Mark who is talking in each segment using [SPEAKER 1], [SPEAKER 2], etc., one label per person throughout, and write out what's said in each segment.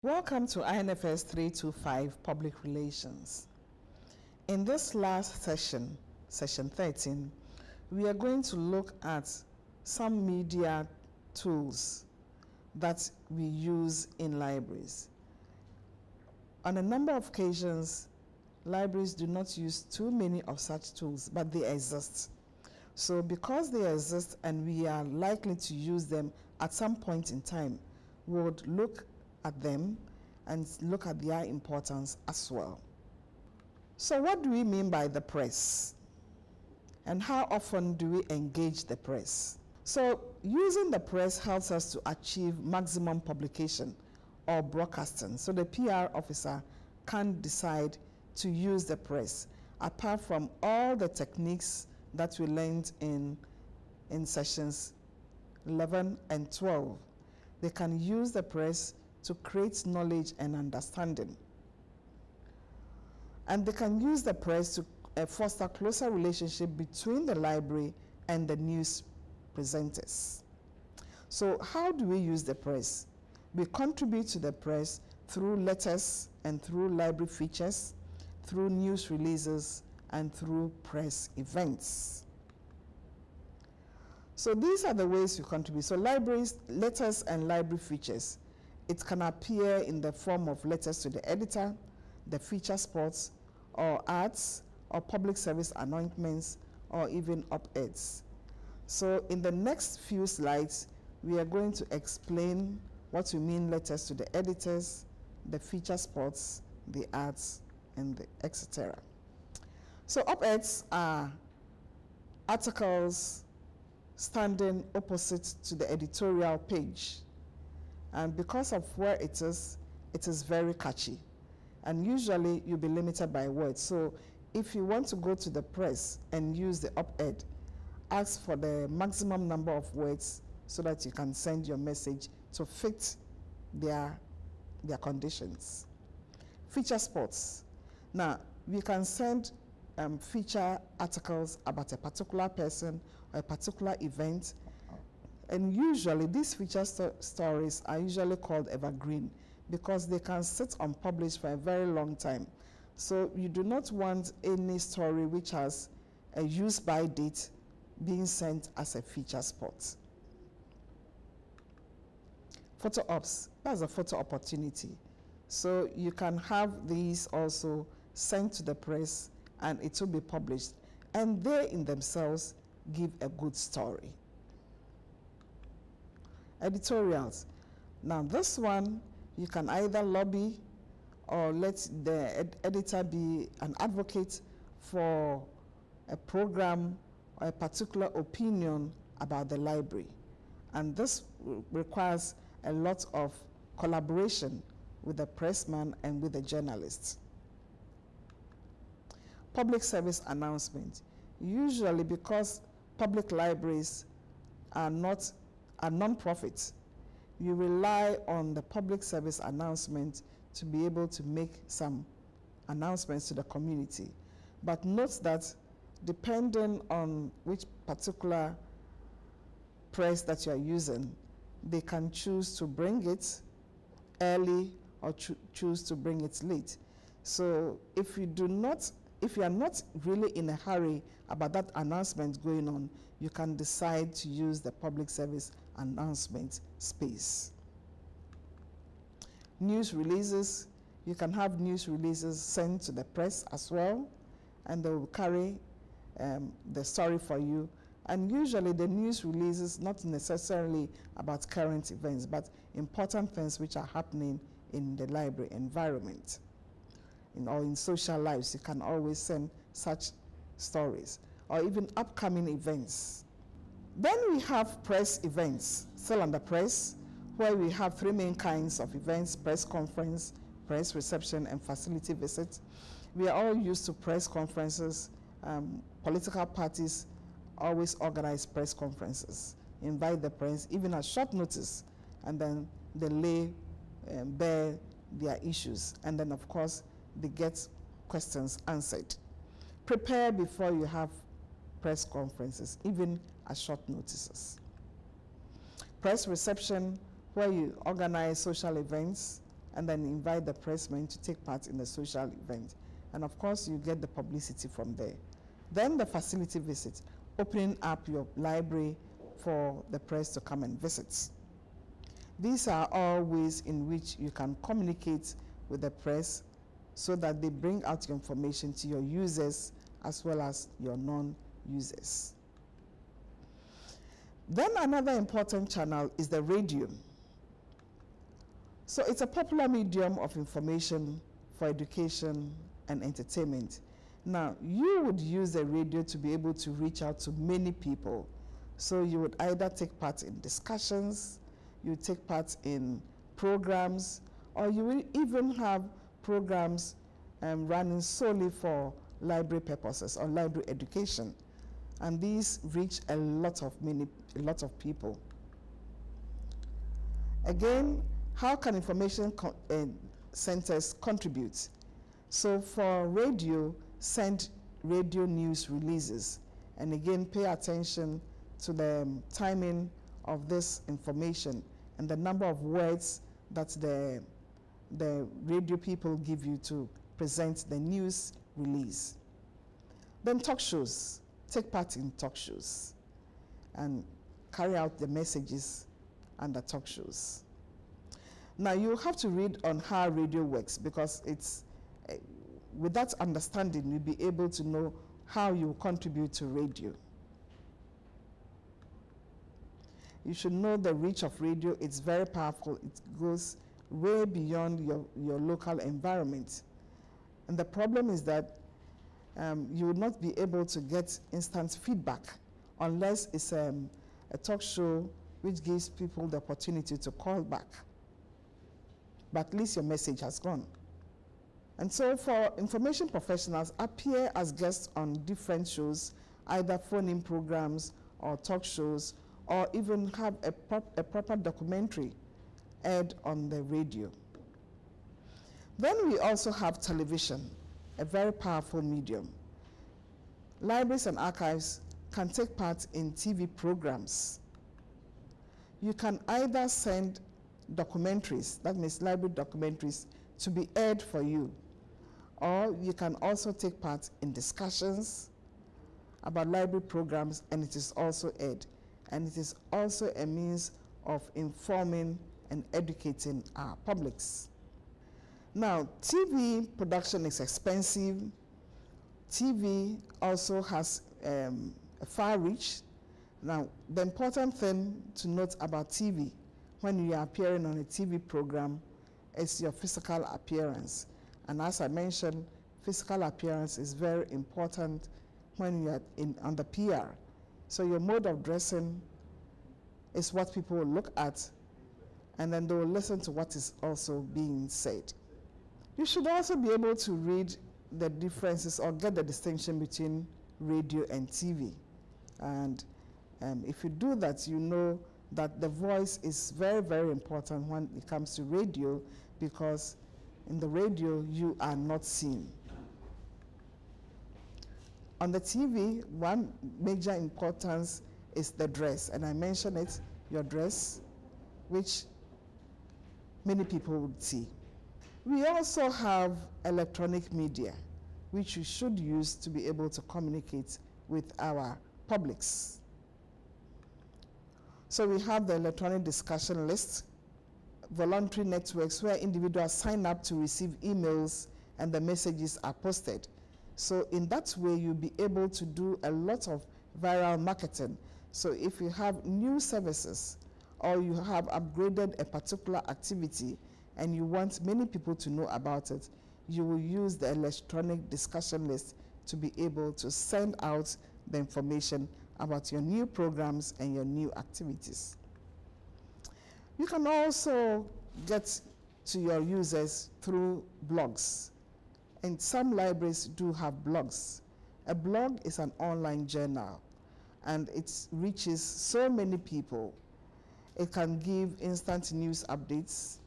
[SPEAKER 1] Welcome to INFS 325 Public Relations. In this last session, session 13, we are going to look at some media tools that we use in libraries. On a number of occasions, libraries do not use too many of such tools, but they exist. So because they exist and we are likely to use them at some point in time, we would look at them and look at their importance as well. So what do we mean by the press? And how often do we engage the press? So using the press helps us to achieve maximum publication or broadcasting. So the PR officer can decide to use the press, apart from all the techniques that we learned in sessions 11 and 12. They can use the press to create knowledge and understanding. And they can use the press to foster closer relationship between the library and the news presenters. So how do we use the press? We contribute to the press through letters and through library features, through news releases, and through press events. So these are the ways we contribute. So libraries, letters and library features. It can appear in the form of letters to the editor, the feature spots, or ads, or public service announcements, or even op-eds. So in the next few slides, we are going to explain what we mean letters to the editors, the feature spots, the ads, and the etc. So op-eds are articles standing opposite to the editorial page. And because of where it is very catchy. And usually you'll be limited by words. So if you want to go to the press and use the op-ed, ask for the maximum number of words so that you can send your message to fit their conditions. Feature spots. Now, we can send feature articles about a particular person or a particular event. And usually these feature stories are usually called evergreen because they can sit unpublished for a very long time. So you do not want any story which has a use-by date being sent as a feature spot. Photo ops, that's a photo opportunity. So you can have these also sent to the press and it will be published. And they in themselves give a good story. Editorials. Now this one, you can either lobby or let the editor be an advocate for a program or a particular opinion about the library. And this requires a lot of collaboration with the pressman and with the journalists. Public service announcement. Usually because public libraries are non-profit, you rely on the public service announcement to be able to make some announcements to the community. But note that depending on which particular press that you are using, they can choose to bring it early or choose to bring it late. So if you are not really in a hurry about that announcement going on, you can decide to use the public service announcement space. News releases, you can have news releases sent to the press as well, and they will carry the story for you. And usually the news releases not necessarily about current events, but important things which are happening in the library environment. Or in social lives, you can always send such stories, or even upcoming events. Then we have press events, still on the press, where we have three main kinds of events: press conference, press reception, and facility visit. We are all used to press conferences. Political parties always organize press conferences, invite the press, even at short notice, and then they lay bare their issues. And then, of course, they get questions answered. Prepare before you have press conferences, even at short notices. Press reception, where you organize social events and then invite the pressmen to take part in the social event. And of course, you get the publicity from there. Then the facility visit, opening up your library for the press to come and visit. These are all ways in which you can communicate with the press so that they bring out your information to your users as well as your non-users. Then another important channel is the radio. So it's a popular medium of information for education and entertainment. Now, you would use the radio to be able to reach out to many people. So you would either take part in discussions, you take part in programs, or you will even have programs running solely for library purposes or library education. And these reach a lot of people. Again, how can information centers contribute? So for radio, send radio news releases. And again, pay attention to the timing of this information and the number of words that the radio people give you to present the news release. Then talk shows. Take part in talk shows and carry out the messages under talk shows. Now, you have to read on how radio works, because it's with that understanding, you'll be able to know how you contribute to radio. You should know the reach of radio. It's very powerful. It goes way beyond your local environment. And the problem is that you will not be able to get instant feedback unless it's a talk show which gives people the opportunity to call back. But at least your message has gone. And so for information professionals, appear as guests on different shows, either phone-in programs or talk shows, or even have a proper documentary aired on the radio. Then we also have television, a very powerful medium. Libraries and archives can take part in TV programs. You can either send documentaries, that means library documentaries, to be aired for you, or you can also take part in discussions about library programs, and it is also aired. And it is also a means of informing and educating our publics. Now, TV production is expensive. TV also has a far reach. Now, the important thing to note about TV when you are appearing on a TV program is your physical appearance. And as I mentioned, physical appearance is very important when you are on the PR. So your mode of dressing is what people will look at, and then they will listen to what is also being said. You should also be able to read the differences or get the distinction between radio and TV. And if you do that, you know that the voice is very, very important when it comes to radio, because in the radio, you are not seen. On the TV, one major importance is the dress, and I mentioned it, your dress, which many people would see. We also have electronic media, which you should use to be able to communicate with our publics. So we have the electronic discussion list, voluntary networks where individuals sign up to receive emails and the messages are posted. So in that way, you'll be able to do a lot of viral marketing. So if you have new services or you have upgraded a particular activity and you want many people to know about it, you will use the electronic discussion list to be able to send out the information about your new programs and your new activities. You can also get to your users through blogs. And some libraries do have blogs. A blog is an online journal, and it reaches so many people. It can give instant news updates,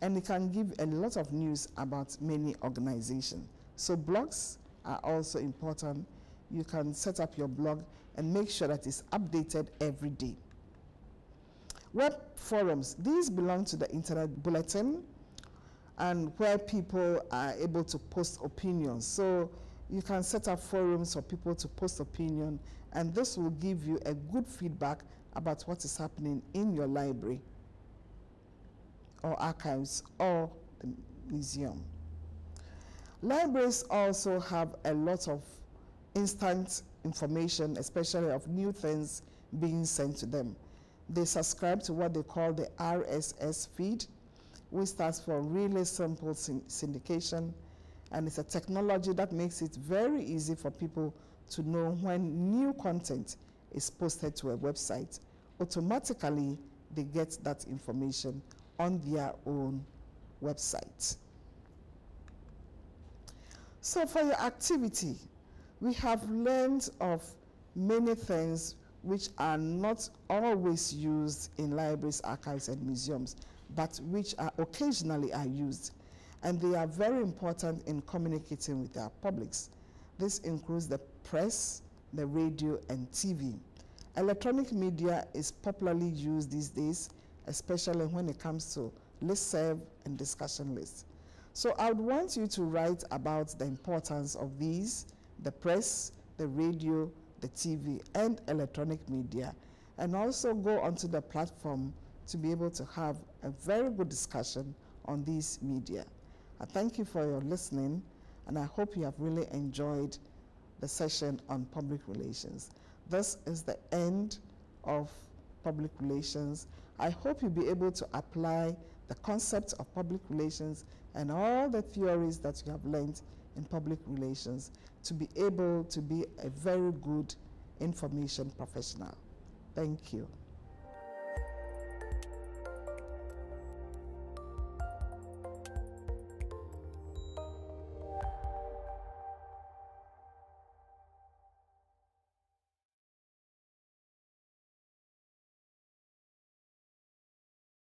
[SPEAKER 1] and it can give a lot of news about many organizations. So blogs are also important. You can set up your blog and make sure that it's updated every day. Web forums, these belong to the Internet Bulletin, and where people are able to post opinions. So you can set up forums for people to post opinion, and this will give you a good feedback about what is happening in your library or archives or the museum. Libraries also have a lot of instant information, especially of new things being sent to them. They subscribe to what they call the RSS feed, which stands for Really Simple Syndication, and it's a technology that makes it very easy for people to know when new content is posted to a website. Automatically, they get that information on their own website. So for your activity, we have learned of many things which are not always used in libraries, archives, and museums, but which are occasionally used. And they are very important in communicating with our publics. This includes the press, the radio, and TV. Electronic media is popularly used these days, especially when it comes to listserv and discussion lists. So I would want you to write about the importance of these, the press, the radio, the TV, and electronic media, and also go onto the platform to be able to have a very good discussion on these media. I thank you for your listening, and I hope you have really enjoyed the session on public relations. This is the end of public relations. I hope you'll be able to apply the concept of public relations and all the theories that you have learned in public relations to be able to be a very good information professional. Thank you.